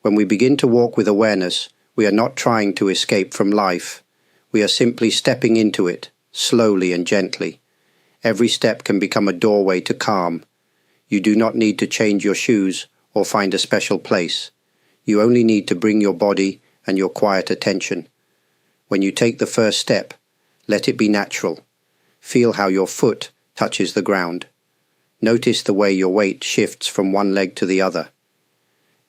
When we begin to walk with awareness, we are not trying to escape from life. We are simply stepping into it, slowly and gently. Every step can become a doorway to calm. You do not need to change your shoes or find a special place. You only need to bring your body and your quiet attention. When you take the first step, let it be natural. Feel how your foot touches the ground. Notice the way your weight shifts from one leg to the other.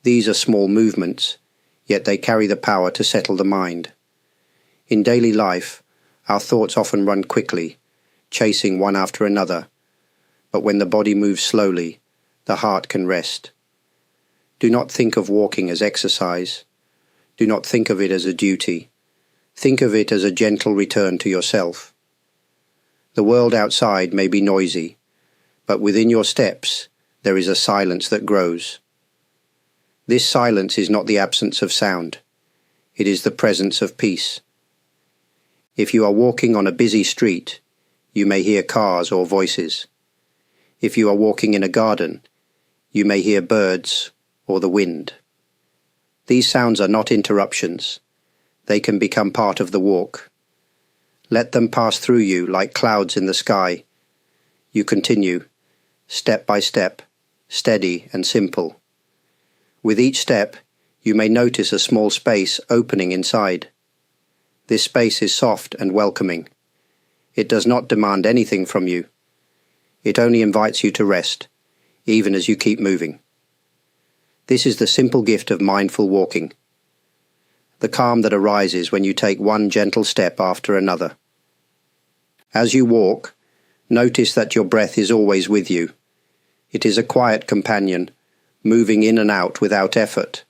These are small movements, yet they carry the power to settle the mind. In daily life, our thoughts often run quickly, chasing one after another, but when the body moves slowly, the heart can rest. Do not think of walking as exercise. Do not think of it as a duty. Think of it as a gentle return to yourself. The world outside may be noisy, but within your steps there is a silence that grows. This silence is not the absence of sound. It is the presence of peace. If you are walking on a busy street, you may hear cars or voices. If you are walking in a garden, you may hear birds or the wind. These sounds are not interruptions. They can become part of the walk. Let them pass through you like clouds in the sky. You continue, step by step, steady and simple. With each step, you may notice a small space opening inside. This space is soft and welcoming. It does not demand anything from you. It only invites you to rest, even as you keep moving. This is the simple gift of mindful walking, the calm that arises when you take one gentle step after another. As you walk, notice that your breath is always with you. It is a quiet companion, moving in and out without effort.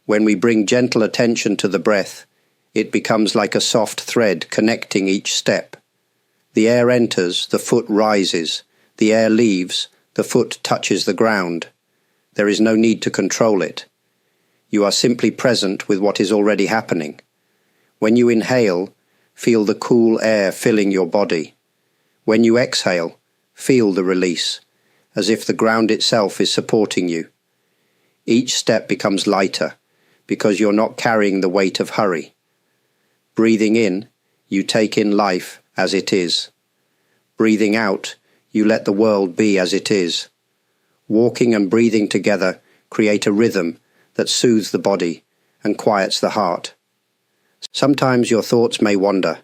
When we bring gentle attention to the breath, it becomes like a soft thread connecting each step. The air enters, the foot rises. The air leaves, the foot touches the ground. There is no need to control it. You are simply present with what is already happening. When you inhale, feel the cool air filling your body. When you exhale, feel the release, as if the ground itself is supporting you. Each step becomes lighter, because you're not carrying the weight of hurry. Breathing in, you take in life as it is. Breathing out, you let the world be as it is. Walking and breathing together create a rhythm that soothes the body and quiets the heart. Sometimes your thoughts may wander.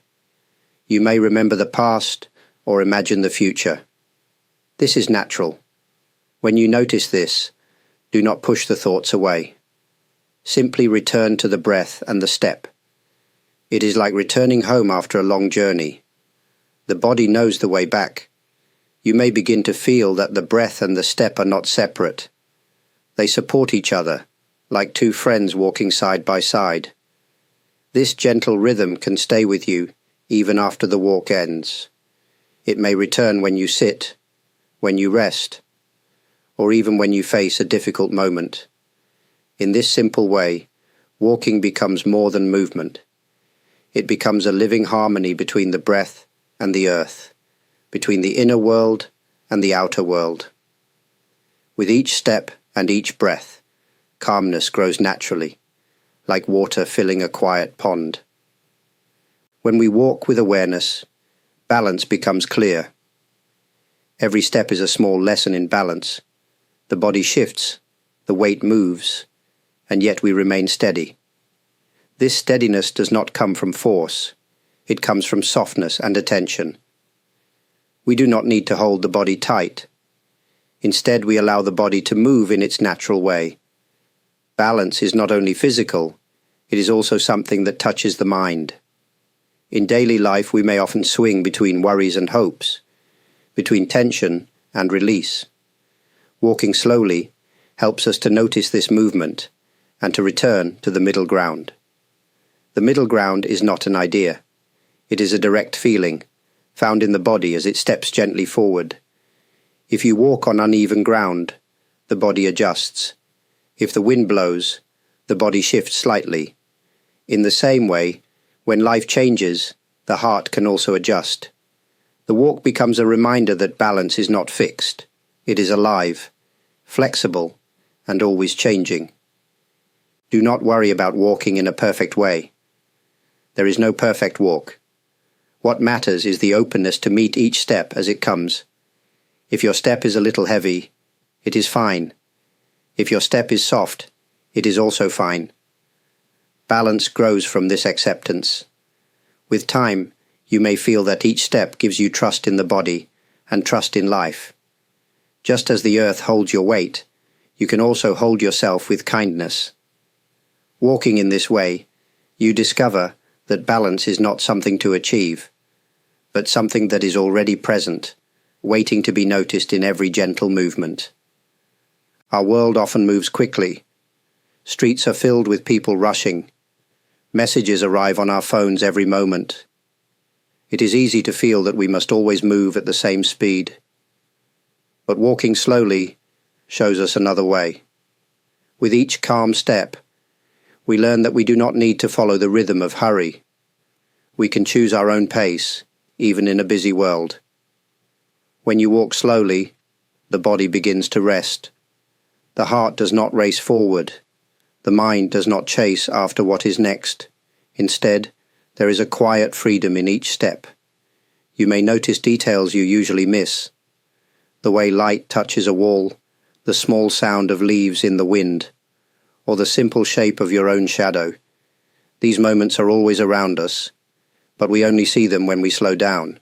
You may remember the past or imagine the future. This is natural. When you notice this, do not push the thoughts away. Simply return to the breath and the step. It is like returning home after a long journey. The body knows the way back. You may begin to feel that the breath and the step are not separate. They support each other, like two friends walking side by side. This gentle rhythm can stay with you even after the walk ends. It may return when you sit, when you rest, or even when you face a difficult moment. In this simple way, walking becomes more than movement. It becomes a living harmony between the breath and the earth, between the inner world and the outer world. With each step and each breath, calmness grows naturally, like water filling a quiet pond. When we walk with awareness, balance becomes clear. Every step is a small lesson in balance. The body shifts, the weight moves, and yet we remain steady. This steadiness does not come from force. It comes from softness and attention. We do not need to hold the body tight. Instead, we allow the body to move in its natural way. Balance is not only physical, it is also something that touches the mind. In daily life, we may often swing between worries and hopes, between tension and release. Walking slowly helps us to notice this movement and to return to the middle ground. The middle ground is not an idea. It is a direct feeling, found in the body as it steps gently forward. If you walk on uneven ground, the body adjusts. If the wind blows, the body shifts slightly. In the same way, when life changes, the heart can also adjust. The walk becomes a reminder that balance is not fixed. It is alive, flexible, and always changing. Do not worry about walking in a perfect way. There is no perfect walk. What matters is the openness to meet each step as it comes. If your step is a little heavy, it is fine. If your step is soft, it is also fine. Balance grows from this acceptance. With time, you may feel that each step gives you trust in the body and trust in life. Just as the earth holds your weight, you can also hold yourself with kindness. Walking in this way, you discover that balance is not something to achieve, but something that is already present, waiting to be noticed in every gentle movement. Our world often moves quickly. Streets are filled with people rushing. Messages arrive on our phones every moment. It is easy to feel that we must always move at the same speed. But walking slowly shows us another way. With each calm step, we learn that we do not need to follow the rhythm of hurry. We can choose our own pace, even in a busy world. When you walk slowly, the body begins to rest. The heart does not race forward. The mind does not chase after what is next. Instead, there is a quiet freedom in each step. You may notice details you usually miss. The way light touches a wall, the small sound of leaves in the wind, or the simple shape of your own shadow. These moments are always around us, but we only see them when we slow down.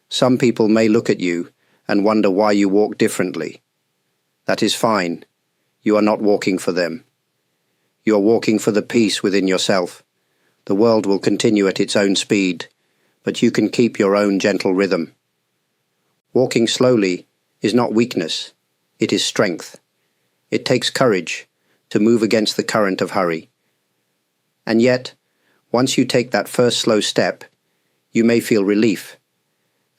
Some people may look at you and wonder why you walk differently. That is fine. You are not walking for them. You are walking for the peace within yourself. The world will continue at its own speed, but you can keep your own gentle rhythm. Walking slowly is not weakness, it is strength. It takes courage to move against the current of hurry. And yet, once you take that first slow step, you may feel relief,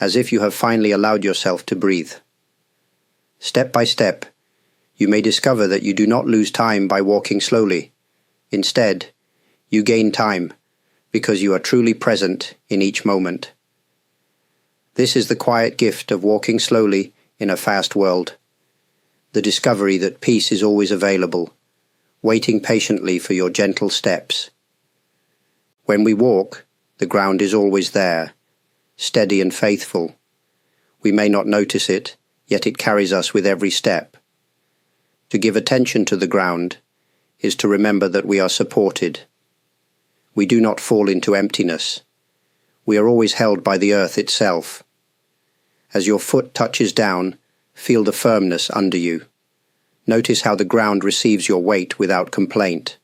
as if you have finally allowed yourself to breathe. Step by step, you may discover that you do not lose time by walking slowly. Instead, you gain time because you are truly present in each moment. This is the quiet gift of walking slowly in a fast world. The discovery that peace is always available, waiting patiently for your gentle steps. When we walk, the ground is always there, steady and faithful. We may not notice it, yet it carries us with every step. To give attention to the ground is to remember that we are supported. We do not fall into emptiness. We are always held by the earth itself. As your foot touches down, feel the firmness under you. Notice how the ground receives your weight without complaint.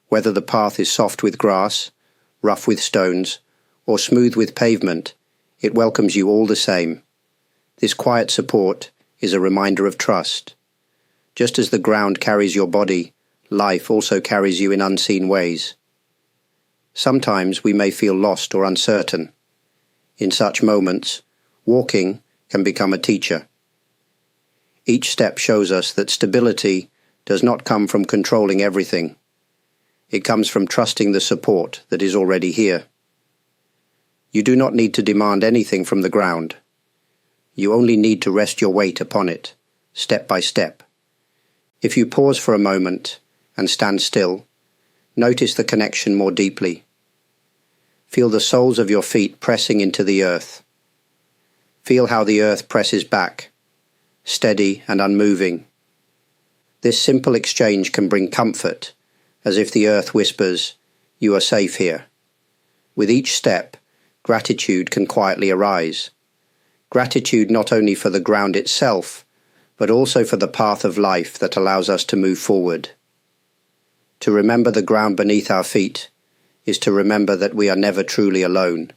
Whether the path is soft with grass, rough with stones, or smooth with pavement, it welcomes you all the same. This quiet support is a reminder of trust. Just as the ground carries your body, life also carries you in unseen ways. Sometimes we may feel lost or uncertain. In such moments, walking can become a teacher. Each step shows us that stability does not come from controlling everything. It comes from trusting the support that is already here. You do not need to demand anything from the ground. You only need to rest your weight upon it, step by step. If you pause for a moment and stand still, notice the connection more deeply. Feel the soles of your feet pressing into the earth. Feel how the earth presses back, steady and unmoving. This simple exchange can bring comfort, as if the earth whispers, "You are safe here." With each step, gratitude can quietly arise. Gratitude not only for the ground itself, but also for the path of life that allows us to move forward. To remember the ground beneath our feet is to remember that we are never truly alone.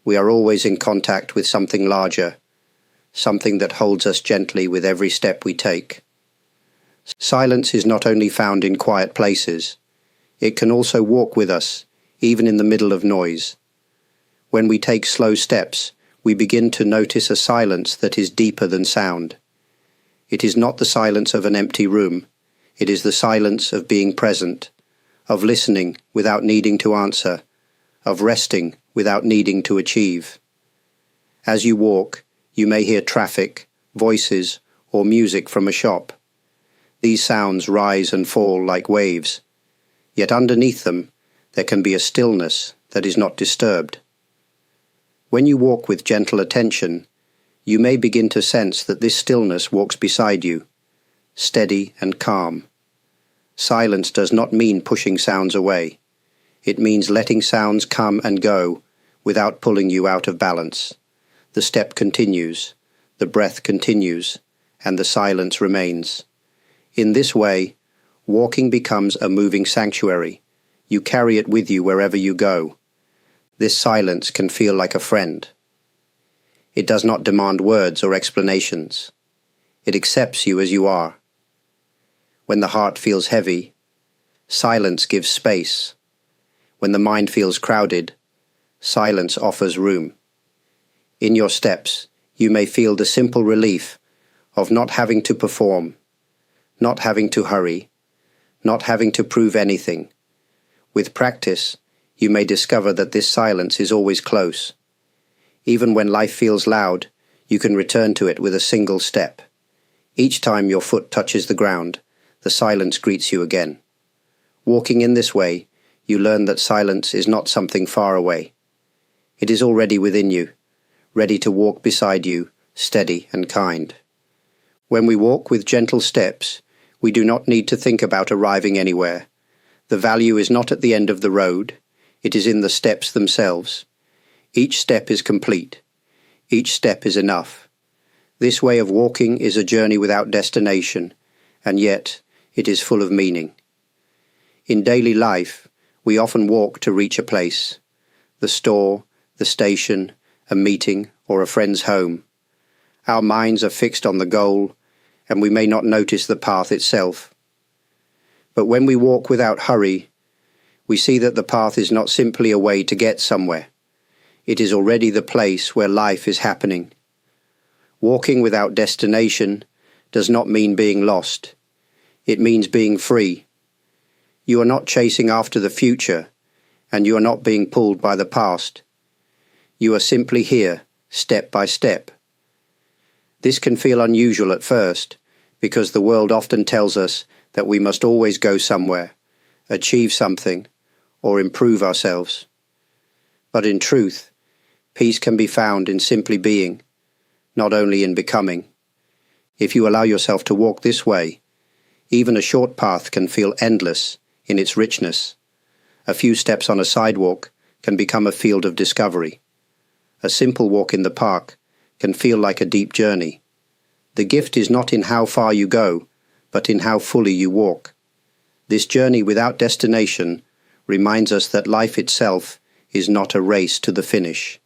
We are always in contact with something larger, something that holds us gently with every step we take. Silence is not only found in quiet places, it can also walk with us, even in the middle of noise. When we take slow steps, we begin to notice a silence that is deeper than sound. It is not the silence of an empty room, it is the silence of being present, of listening without needing to answer, of resting without needing to achieve. As you walk, you may hear traffic, voices, or music from a shop. These sounds rise and fall like waves, yet underneath them there can be a stillness that is not disturbed. When you walk with gentle attention, you may begin to sense that this stillness walks beside you, steady and calm. Silence does not mean pushing sounds away. It means letting sounds come and go without pulling you out of balance. The step continues, the breath continues, and the silence remains. In this way, walking becomes a moving sanctuary. You carry it with you wherever you go. This silence can feel like a friend. It does not demand words or explanations. It accepts you as you are. When the heart feels heavy, silence gives space. When the mind feels crowded, silence offers room. In your steps, you may feel the simple relief of not having to perform, not having to hurry, not having to prove anything. With practice, you may discover that this silence is always close. Even when life feels loud, you can return to it with a single step. Each time your foot touches the ground, the silence greets you again. Walking in this way, you learn that silence is not something far away. It is already within you, ready to walk beside you, steady and kind. When we walk with gentle steps, we do not need to think about arriving anywhere. The value is not at the end of the road, it is in the steps themselves. Each step is complete. Each step is enough. This way of walking is a journey without destination, and yet it is full of meaning. In daily life, we often walk to reach a place, the store, the station, a meeting, or a friend's home. Our minds are fixed on the goal, and we may not notice the path itself. But when we walk without hurry, we see that the path is not simply a way to get somewhere. It is already the place where life is happening. Walking without destination does not mean being lost. It means being free. You are not chasing after the future, and you are not being pulled by the past. You are simply here, step by step. This can feel unusual at first, because the world often tells us that we must always go somewhere, achieve something, or improve ourselves. But in truth, peace can be found in simply being, not only in becoming. If you allow yourself to walk this way, even a short path can feel endless in its richness. A few steps on a sidewalk can become a field of discovery. A simple walk in the park can feel like a deep journey. The gift is not in how far you go, but in how fully you walk. This journey without destination reminds us that life itself is not a race to the finish.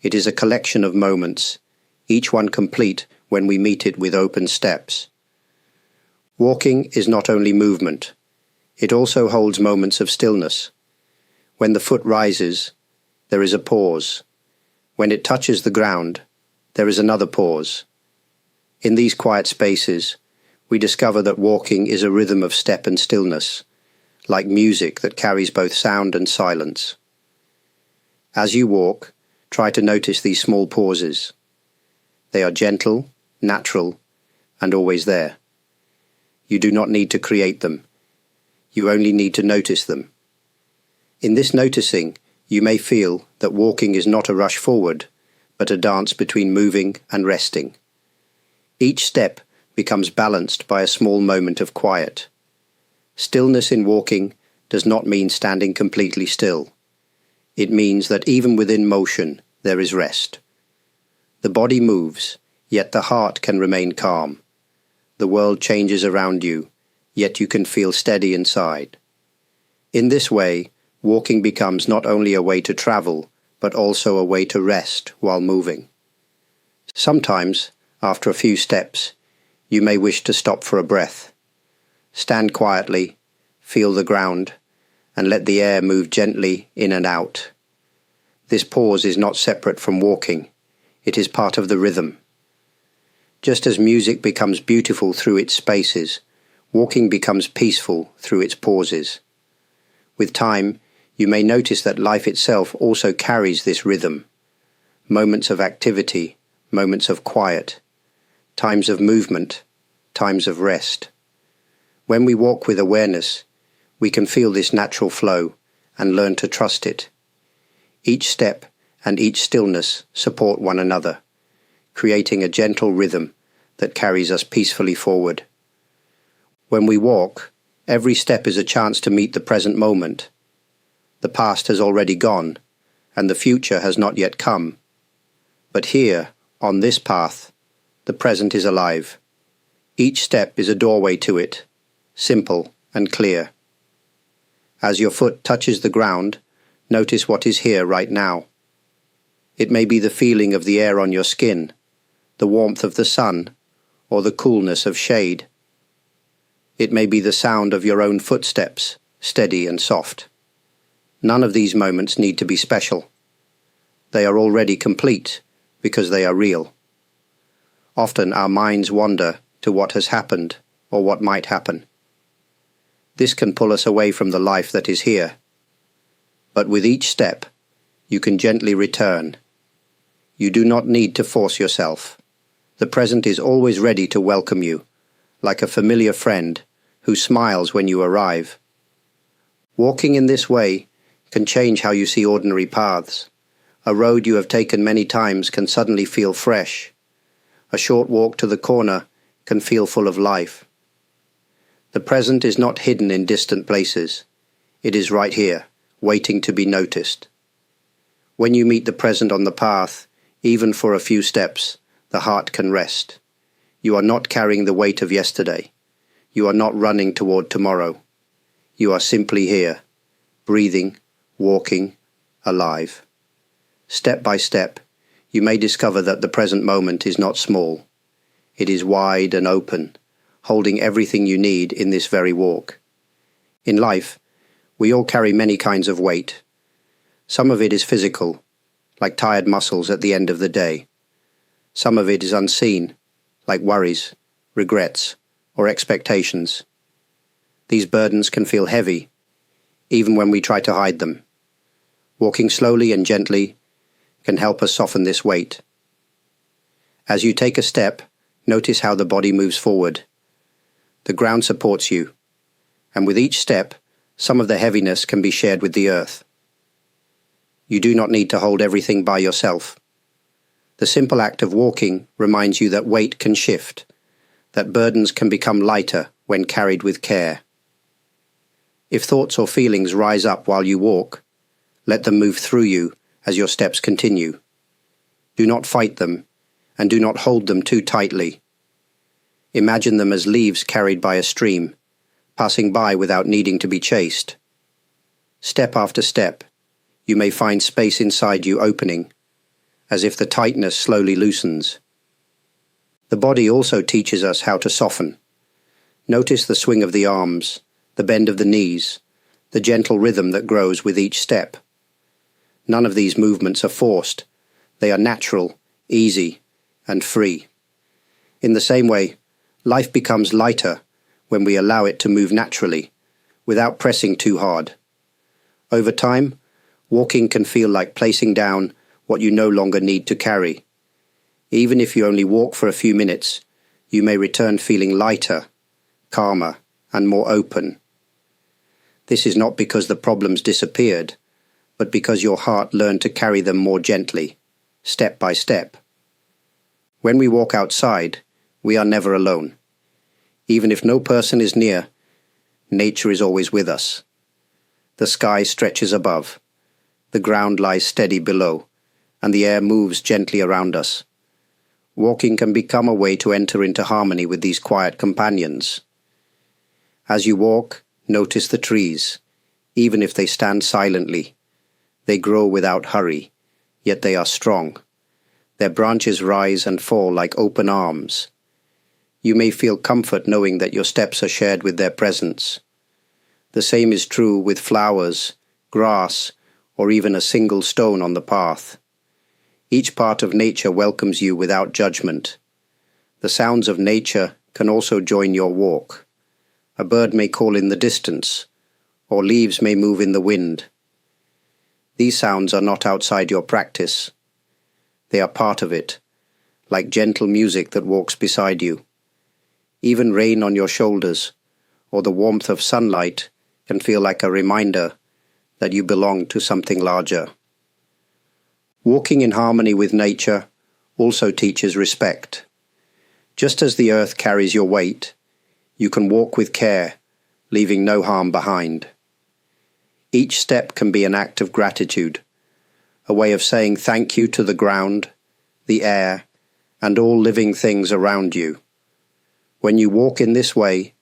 It is a collection of moments, each one complete when we meet it with open steps. Walking is not only movement, it also holds moments of stillness. When the foot rises, there is a pause. When it touches the ground, there is another pause. In these quiet spaces, we discover that walking is a rhythm of step and stillness, like music that carries both sound and silence. As you walk, try to notice these small pauses. They are gentle, natural, and always there. You do not need to create them. You only need to notice them. In this noticing, you may feel that walking is not a rush forward, but a dance between moving and resting. Each step becomes balanced by a small moment of quiet. Stillness in walking does not mean standing completely still. It means that even within motion there is rest. The body moves, yet the heart can remain calm. The world changes around you, yet you can feel steady inside. In this way, walking becomes not only a way to travel, but also a way to rest while moving. Sometimes, after a few steps, you may wish to stop for a breath. Stand quietly, feel the ground, and let the air move gently in and out. This pause is not separate from walking, it is part of the rhythm. Just as music becomes beautiful through its spaces, walking becomes peaceful through its pauses. With time, you may notice that life itself also carries this rhythm. Moments of activity, moments of quiet, times of movement, times of rest. When we walk with awareness, we can feel this natural flow and learn to trust it. Each step and each stillness support one another, creating a gentle rhythm that carries us peacefully forward. When we walk, every step is a chance to meet the present moment. The past has already gone, and the future has not yet come. But here, on this path, the present is alive. Each step is a doorway to it, simple and clear. As your foot touches the ground, notice what is here right now. It may be the feeling of the air on your skin, the warmth of the sun, or the coolness of shade. It may be the sound of your own footsteps, steady and soft. None of these moments need to be special. They are already complete because they are real. Often our minds wander to what has happened or what might happen. This can pull us away from the life that is here. But with each step, you can gently return. You do not need to force yourself. The present is always ready to welcome you, like a familiar friend who smiles when you arrive. Walking in this way can change how you see ordinary paths. A road you have taken many times can suddenly feel fresh. A short walk to the corner can feel full of life. The present is not hidden in distant places. It is right here, waiting to be noticed. When you meet the present on the path, even for a few steps, the heart can rest. You are not carrying the weight of yesterday. You are not running toward tomorrow. You are simply here, breathing, walking, alive. Step by step, you may discover that the present moment is not small. It is wide and open, holding everything you need in this very walk. In life, we all carry many kinds of weight. Some of it is physical, like tired muscles at the end of the day. Some of it is unseen, like worries, regrets, or expectations. These burdens can feel heavy, even when we try to hide them. Walking slowly and gently can help us soften this weight. As you take a step, notice how the body moves forward. The ground supports you, and with each step, some of the heaviness can be shared with the earth. You do not need to hold everything by yourself. The simple act of walking reminds you that weight can shift, that burdens can become lighter when carried with care. If thoughts or feelings rise up while you walk, let them move through you as your steps continue. Do not fight them, and do not hold them too tightly. Imagine them as leaves carried by a stream, passing by without needing to be chased. Step after step, you may find space inside you opening, as if the tightness slowly loosens. The body also teaches us how to soften. Notice the swing of the arms, the bend of the knees, the gentle rhythm that grows with each step. None of these movements are forced. They are natural, easy, and free. In the same way, life becomes lighter when we allow it to move naturally, without pressing too hard. Over time, walking can feel like placing down what you no longer need to carry. Even if you only walk for a few minutes, you may return feeling lighter, calmer, and more open. This is not because the problems disappeared, but because your heart learned to carry them more gently, step by step. When we walk outside, we are never alone. Even if no person is near, nature is always with us. The sky stretches above, the ground lies steady below, and the air moves gently around us. Walking can become a way to enter into harmony with these quiet companions. As you walk, notice the trees, even if they stand silently. They grow without hurry, yet they are strong. Their branches rise and fall like open arms. You may feel comfort knowing that your steps are shared with their presence. The same is true with flowers, grass, or even a single stone on the path. Each part of nature welcomes you without judgment. The sounds of nature can also join your walk. A bird may call in the distance, or leaves may move in the wind. These sounds are not outside your practice. They are part of it, like gentle music that walks beside you. Even rain on your shoulders, or the warmth of sunlight can feel like a reminder that you belong to something larger. Walking in harmony with nature also teaches respect. Just as the earth carries your weight, you can walk with care, leaving no harm behind. Each step can be an act of gratitude, a way of saying thank you to the ground, the air, and all living things around you. When you walk in this way,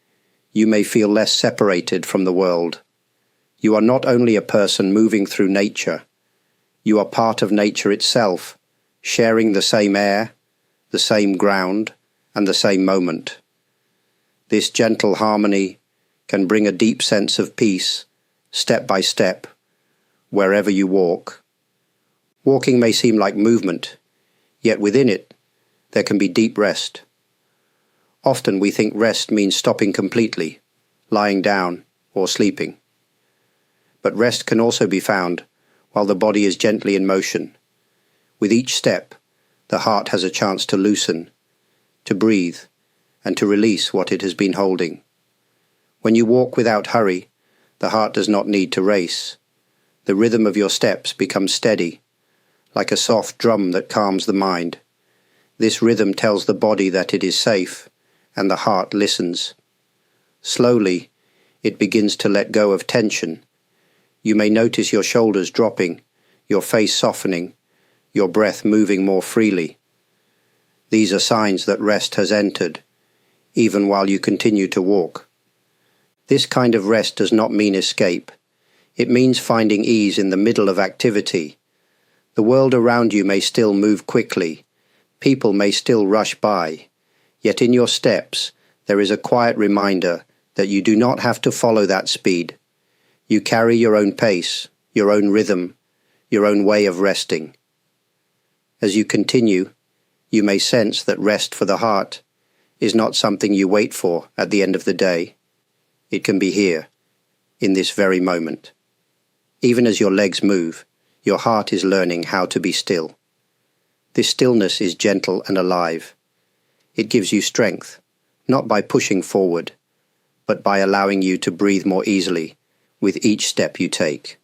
you may feel less separated from the world. You are not only a person moving through nature, you are part of nature itself, sharing the same air, the same ground, and the same moment. This gentle harmony can bring a deep sense of peace, step by step, wherever you walk. Walking may seem like movement, yet within it, there can be deep rest. Often we think rest means stopping completely, lying down, or sleeping. But rest can also be found while the body is gently in motion. With each step, the heart has a chance to loosen, to breathe, and to release what it has been holding. When you walk without hurry, the heart does not need to race. The rhythm of your steps becomes steady, like a soft drum that calms the mind. This rhythm tells the body that it is safe, and the heart listens. Slowly, it begins to let go of tension. You may notice your shoulders dropping, your face softening, your breath moving more freely. These are signs that rest has entered, even while you continue to walk. This kind of rest does not mean escape. It means finding ease in the middle of activity. The world around you may still move quickly. People may still rush by. Yet in your steps, there is a quiet reminder that you do not have to follow that speed. You carry your own pace, your own rhythm, your own way of resting. As you continue, you may sense that rest for the heart is not something you wait for at the end of the day. It can be here, in this very moment. Even as your legs move, your heart is learning how to be still. This stillness is gentle and alive. It gives you strength, not by pushing forward, but by allowing you to breathe more easily with each step you take.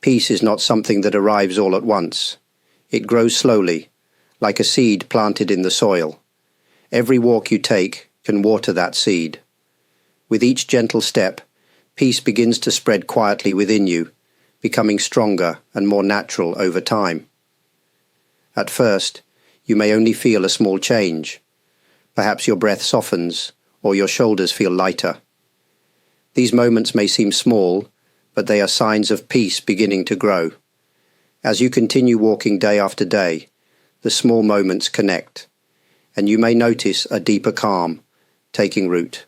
Peace is not something that arrives all at once. It grows slowly, like a seed planted in the soil. Every walk you take can water that seed. With each gentle step, peace begins to spread quietly within you, becoming stronger and more natural over time. At first, you may only feel a small change. Perhaps your breath softens, or your shoulders feel lighter. These moments may seem small, but they are signs of peace beginning to grow. As you continue walking day after day, the small moments connect, and you may notice a deeper calm taking root.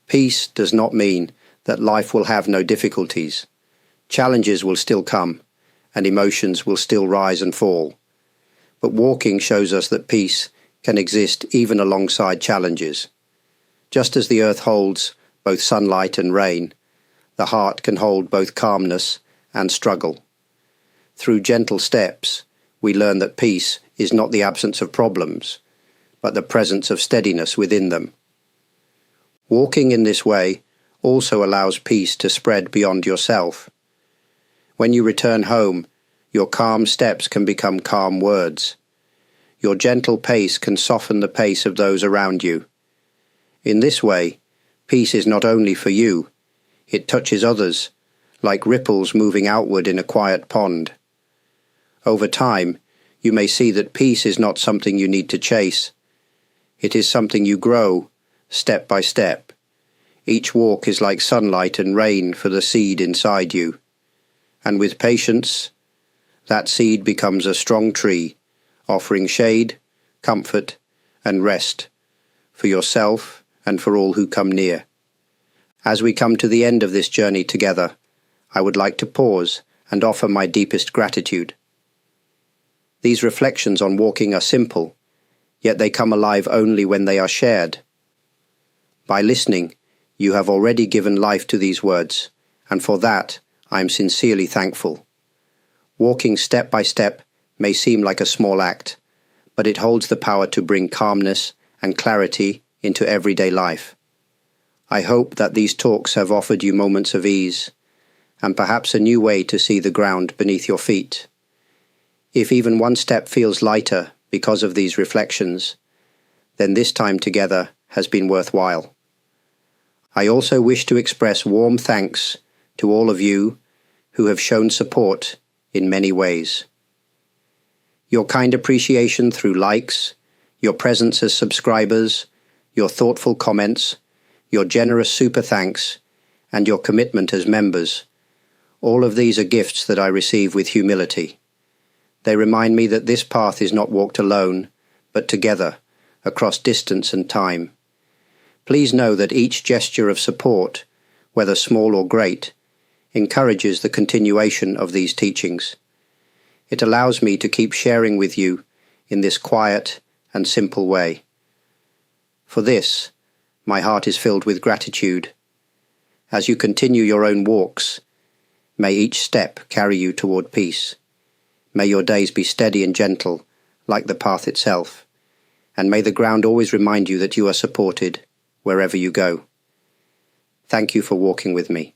Peace does not mean that life will have no difficulties. Challenges will still come, and emotions will still rise and fall. But walking shows us that peace can exist even alongside challenges. Just as the earth holds both sunlight and rain, the heart can hold both calmness and struggle. Through gentle steps, we learn that peace is not the absence of problems, but the presence of steadiness within them. Walking in this way also allows peace to spread beyond yourself. When you return home, your calm steps can become calm words. Your gentle pace can soften the pace of those around you. In this way, peace is not only for you, it touches others, like ripples moving outward in a quiet pond. Over time, you may see that peace is not something you need to chase. It is something you grow, step by step. Each walk is like sunlight and rain for the seed inside you. And with patience, that seed becomes a strong tree, offering shade, comfort, and rest for yourself and for all who come near. As we come to the end of this journey together, I would like to pause and offer my deepest gratitude. These reflections on walking are simple, yet they come alive only when they are shared. By listening, you have already given life to these words, and for that I am sincerely thankful. Walking step by step may seem like a small act, but it holds the power to bring calmness and clarity into everyday life. I hope that these talks have offered you moments of ease, and perhaps a new way to see the ground beneath your feet. If even one step feels lighter because of these reflections, then this time together has been worthwhile. I also wish to express warm thanks to all of you who have shown support in many ways. Your kind appreciation through likes, your presence as subscribers, your thoughtful comments, your generous super thanks, and your commitment as members, all of these are gifts that I receive with humility. They remind me that this path is not walked alone, but together, across distance and time. Please know that each gesture of support, whether small or great, encourages the continuation of these teachings. It allows me to keep sharing with you in this quiet and simple way. For this, my heart is filled with gratitude. As you continue your own walks, may each step carry you toward peace. May your days be steady and gentle, like the path itself, and may the ground always remind you that you are supported wherever you go. Thank you for walking with me.